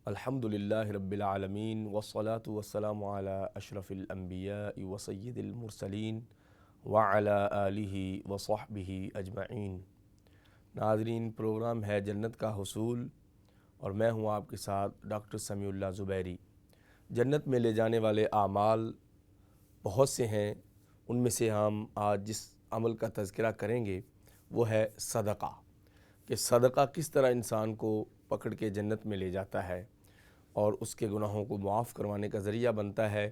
الحمدللہ رب العالمین والصلاة والسلام علی اشرف الانبیاء وسید المرسلین وعلی آلہ وصحبہ اجمعین۔ ناظرین، پروگرام ہے جنت کا حصول اور میں ہوں آپ کے ساتھ ڈاکٹر سمیع اللہ زبیری۔ جنت میں لے جانے والے اعمال بہت سے ہیں، ان میں سے ہم آج جس عمل کا تذکرہ کریں گے وہ ہے صدقہ، کہ صدقہ کس طرح انسان کو پکڑ کے جنت میں لے جاتا ہے اور اس کے گناہوں کو معاف کروانے کا ذریعہ بنتا ہے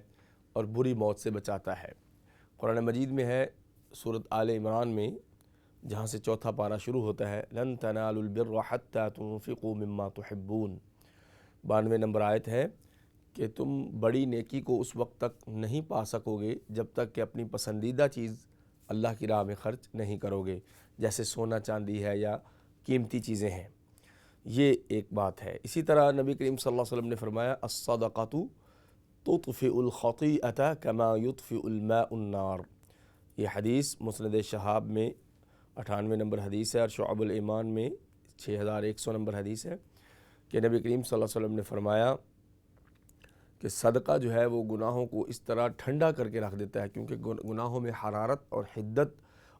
اور بری موت سے بچاتا ہے۔ قرآن مجید میں ہے سورۃ آل عمران میں، جہاں سے چوتھا پارہ شروع ہوتا ہے، لن تنالوا البر حتى تنفقوا مما تحبون۔ 92 نمبر آیت ہے کہ تم بڑی نیکی کو اس وقت تک نہیں پا سکو گے جب تک کہ اپنی پسندیدہ چیز اللہ کی راہ میں خرچ نہیں کرو گے، جیسے سونا چاندی ہے یا قیمتی چیزیں ہیں۔ یہ ایک بات ہے۔ اسی طرح نبی کریم صلی اللہ علیہ وسلم نے فرمایا الصدقۃ تطفئ الخطیئۃ کما یطفئ الماء النار۔ یہ حدیث مسند شہاب میں 98 نمبر حدیث ہے اور شعب الایمان میں 6100 نمبر حدیث ہے کہ نبی کریم صلی اللہ علیہ وسلم نے فرمایا کہ صدقہ جو ہے وہ گناہوں کو اس طرح ٹھنڈا کر کے رکھ دیتا ہے، کیونکہ گناہوں میں حرارت اور حدت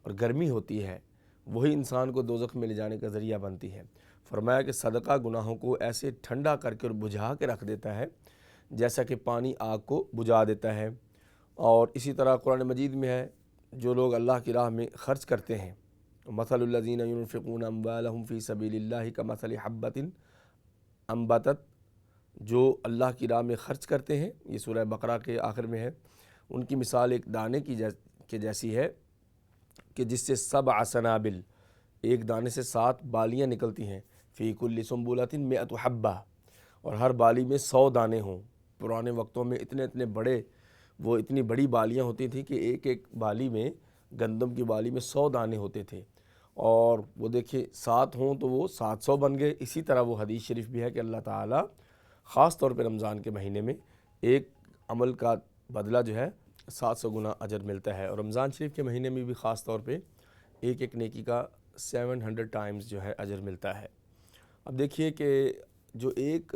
اور گرمی ہوتی ہے، وہی انسان کو دوزخ میں لے جانے کا ذریعہ بنتی ہے۔ فرمایا کہ صدقہ گناہوں کو ایسے ٹھنڈا کر کے اور بجھا کے رکھ دیتا ہے جیسا کہ پانی آگ کو بجھا دیتا ہے۔ اور اسی طرح قرآن مجید میں ہے جو لوگ اللہ کی راہ میں خرچ کرتے ہیں، مثل الذین ينفقون اموالهم فی سبیل اللہ کمثل حبۃ انبتت، جو اللہ کی راہ میں خرچ کرتے ہیں، یہ سورہ بقرہ کے آخر میں ہے، ان کی مثال ایک دانے کی جیسی ہے کہ جس سے 7 سنابل، ایک دانے سے 7 بالیاں نکلتی ہیں، فی کل سنبلۃ 100 حبہ، اور ہر بالی میں 100 دانے ہوں۔ پرانے وقتوں میں اتنے بڑے، وہ اتنی بڑی بالیاں ہوتی تھیں کہ ایک بالی میں، گندم کی بالی میں 100 دانے ہوتے تھے، اور وہ دیکھیں 7 ہوں تو وہ 700 بن گئے۔ اسی طرح وہ حدیث شریف بھی ہے کہ اللہ تعالیٰ خاص طور پہ رمضان کے مہینے میں ایک عمل کا بدلہ جو ہے 700 گنا اجر ملتا ہے، اور رمضان شریف کے مہینے میں بھی خاص طور پہ ایک نیکی کا 700 ٹائمز جو ہے اجر ملتا ہے۔ اب دیکھیے کہ جو ایک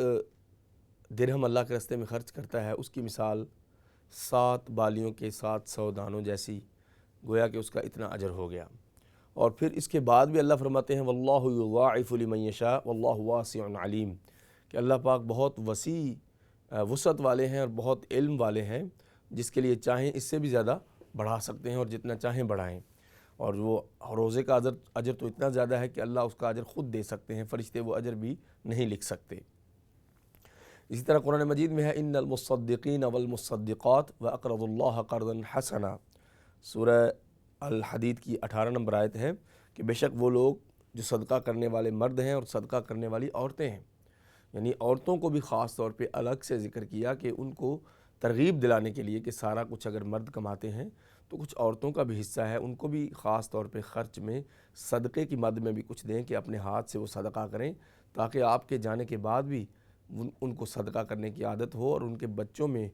درہم اللہ کے راستے میں خرچ کرتا ہے، اس کی مثال 7 بالیوں کے 700 دانوں جیسی، گویا کہ اس کا اتنا اجر ہو گیا۔ اور پھر اس کے بعد بھی اللہ فرماتے ہیں واللہ یضاعف لمن یشاء واللہ واسع علیم، کہ اللہ پاک بہت وسیع وسعت والے ہیں اور بہت علم والے ہیں، جس کے لیے چاہیں اس سے بھی زیادہ بڑھا سکتے ہیں اور جتنا چاہیں بڑھائیں، اور وہ روزے کا اجر تو اتنا زیادہ ہے کہ اللہ اس کا اجر خود دے سکتے ہیں، فرشتے وہ اجر بھی نہیں لکھ سکتے۔ اسی طرح قرآن مجید میں ہے ان المصدقین والمصدقات واقرضوا اللہ قرضا حسنا، سورہ الحدید کی 18 نمبر آیت ہے کہ بے شک وہ لوگ جو صدقہ کرنے والے مرد ہیں اور صدقہ کرنے والی عورتیں ہیں، یعنی عورتوں کو بھی خاص طور پہ الگ سے ذکر کیا کہ ان کو ترغیب دلانے کے لیے کہ سارا کچھ اگر مرد کماتے ہیں تو کچھ عورتوں کا بھی حصہ ہے، ان کو بھی خاص طور پہ خرچ میں صدقے کی مد میں بھی کچھ دیں کہ اپنے ہاتھ سے وہ صدقہ کریں، تاکہ آپ کے جانے کے بعد بھی ان کو صدقہ کرنے کی عادت ہو، اور ان کے بچوں میں،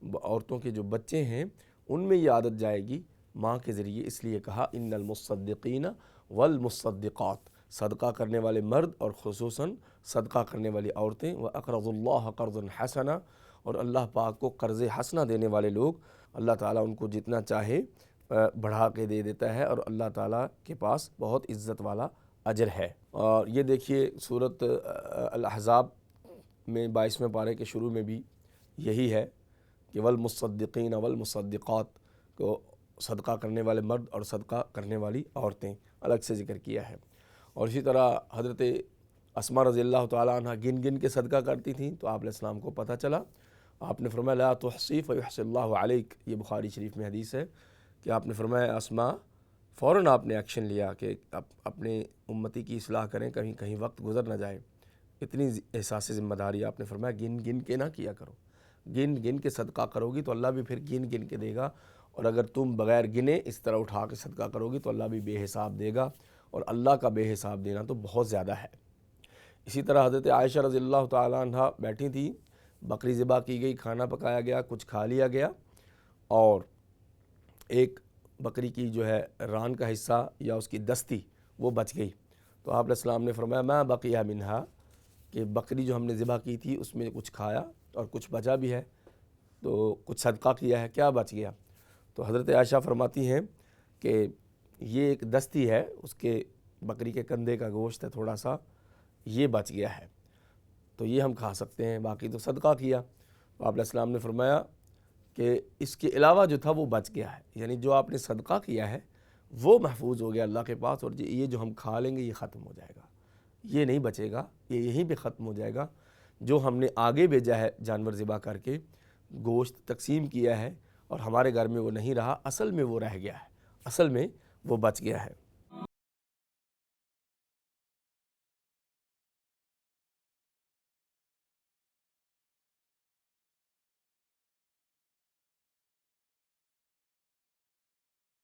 عورتوں کے جو بچے ہیں ان میں یہ عادت جائے گی ماں کے ذریعے۔ اس لیے کہا ان المصدقین والمصدقات، صدقہ کرنے والے مرد اور خصوصاً صدقہ کرنے والی عورتیں، واقرضوا اللہ قرضا حسنا، اور اللہ پاک کو قرض حسنہ دینے والے لوگ اللہ تعالیٰ ان کو جتنا چاہے بڑھا کے دے دیتا ہے، اور اللہ تعالیٰ کے پاس بہت عزت والا اجر ہے۔ اور یہ دیکھیے سورۃ الاحزاب میں 22ویں پارے کے شروع میں بھی یہی ہے کہ والمصدقین والمصدقات کو صدقہ کرنے والے مرد اور صدقہ کرنے والی عورتیں الگ سے ذکر کیا ہے۔ اور اسی طرح حضرت اسماء رضی اللہ تعالیٰ عنہ گن گن کے صدقہ کرتی تھیں، تو آپ علیہ السلام کو پتہ چلا، آپ نے فرمایا لا تحصی فیحصی اللہ علیک، یہ بخاری شریف میں حدیث ہے کہ آپ نے فرمایا اسماء، فوراً آپ نے ایکشن لیا کہ اپنے امتی کی اصلاح کریں، کہیں وقت گزر نہ جائے، اتنی احساس ذمہ داری آپ نے فرمایا گن گن کے نہ کیا کرو، گن گن کے صدقہ کرو گی تو اللہ بھی پھر گن گن کے دے گا، اور اگر تم بغیر گنے اس طرح اٹھا کے صدقہ کرو گی تو اللہ بھی بے حساب دے گا، اور اللہ کا بے حساب دینا تو بہت زیادہ ہے۔ اسی طرح حضرت عائشہ رضی اللہ تعالیٰ عنہ بیٹھی تھی، بکری ذبح کی گئی، کھانا پکایا گیا، کچھ کھا لیا گیا، اور ایک بکری کی جو ہے ران کا حصہ یا اس کی دستی وہ بچ گئی، تو آپ علیہ السلام نے فرمایا ما بقیہ منہا، کہ بکری جو ہم نے ذبح کی تھی اس میں کچھ کھایا اور کچھ بچا بھی ہے، تو کچھ صدقہ کیا ہے، کیا بچ گیا؟ تو حضرت عائشہ فرماتی ہیں کہ یہ ایک دستی ہے، اس کے بکری کے کندھے کا گوشت ہے تھوڑا سا، یہ بچ گیا ہے، تو یہ ہم کھا سکتے ہیں، باقی تو صدقہ کیا۔ تو آپ علیہ السلام نے فرمایا کہ اس کے علاوہ جو تھا وہ بچ گیا ہے، یعنی جو آپ نے صدقہ کیا ہے وہ محفوظ ہو گیا اللہ کے پاس، اور یہ جو ہم کھا لیں گے یہ ختم ہو جائے گا، یہ نہیں بچے گا، یہ یہیں پہ ختم ہو جائے گا۔ جو ہم نے آگے بھیجا ہے جانور ذبح کر کے، گوشت تقسیم کیا ہے اور ہمارے گھر میں وہ نہیں رہا، اصل میں وہ رہ گیا ہے، اصل میں وہ بچ گیا ہے۔